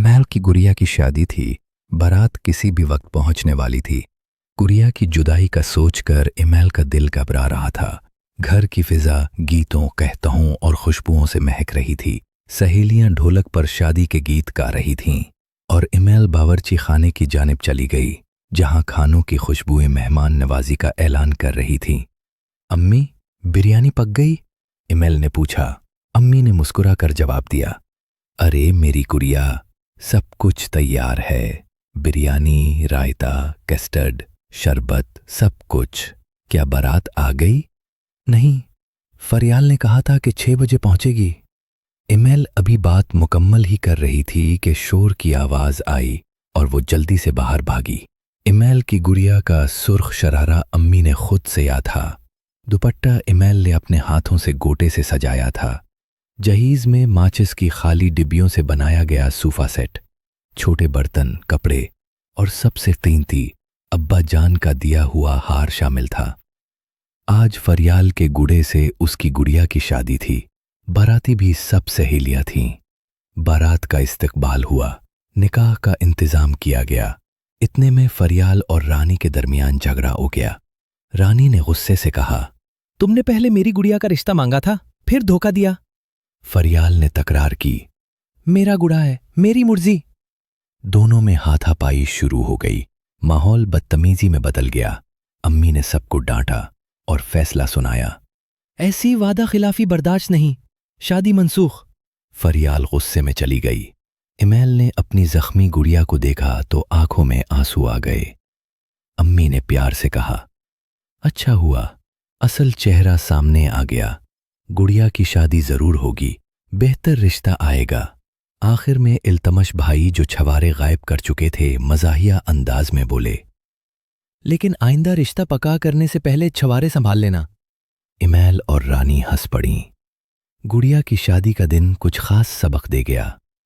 Email की गुड़िया की शादी थी। बारात किसी भी वक्त पहुंचने वाली थी। गुड़िया की जुदाई का सोचकर इमैल का दिल घबरा रहा था। घर की फिजा गीतों, कहतहों और खुशबुओं से महक रही थी। सहेलियां ढोलक पर शादी के गीत गा रही थीं और इमैल बावर्ची खाने की जानिब चली गई, जहां खानों की खुशबुएं मेहमान नवाजी का ऐलान कर रही थीं। अम्मी, बिरयानी पक गई? इमैल ने पूछा। अम्मी ने मुस्कुराकर जवाब दिया, अरे मेरी गुड़िया, सब कुछ तैयार है। बिरयानी, रायता, कस्टर्ड, शरबत, सब कुछ। क्या बारात आ गई? नहीं, फरियाल ने कहा था कि 6 बजे पहुंचेगी। इमैल अभी बात मुकम्मल ही कर रही थी कि शोर की आवाज आई और वो जल्दी से बाहर भागी। इमैल की गुड़िया का सुर्ख शरारा अम्मी ने खुद सिया था। दुपट्टा इमैल ने अपने हाथों से गोटे से सजाया था। जहीज में माचिस की खाली डिब्बियों से बनाया गया सूफा सेट, छोटे बर्तन, कपड़े और सबसे कीमती अब्बा जान का दिया हुआ हार शामिल था। आज फरियाल के गुड़े से उसकी गुड़िया की शादी थी। बाराती भी सब सहेलियां थीं। बारात का इस्तकबाल हुआ, निकाह का इंतजाम किया गया। इतने में फरियाल और रानी के दरमियान झगड़ा हो गया। रानी ने गुस्से से कहा, तुमने पहले मेरी गुड़िया का रिश्ता मांगा था, फिर धोखा दिया। फरियाल ने तकरार की, मेरा गुड़ा है, मेरी मुर्जी। दोनों में हाथापाई शुरू हो गई। माहौल बदतमीजी में बदल गया। अम्मी ने सबको डांटा और फैसला सुनाया, ऐसी वादा खिलाफी बर्दाश्त नहीं, शादी मनसूख। फरियाल गुस्से में चली गई। इमैल ने अपनी जख्मी गुड़िया को देखा तो आंखों में आंसू आ गए। अम्मी ने प्यार से कहा, अच्छा हुआ, असल चेहरा सामने आ गया। गुड़िया की शादी जरूर होगी, बेहतर रिश्ता आएगा। आखिर में इल्तमश भाई, जो छवारे गायब कर चुके थे, मजाहिया अंदाज में बोले, लेकिन आइंदा रिश्ता पक्का करने से पहले छवारे संभाल लेना। इमैल और रानी हंस पड़ीं। गुड़िया की शादी का दिन कुछ खास सबक दे गया।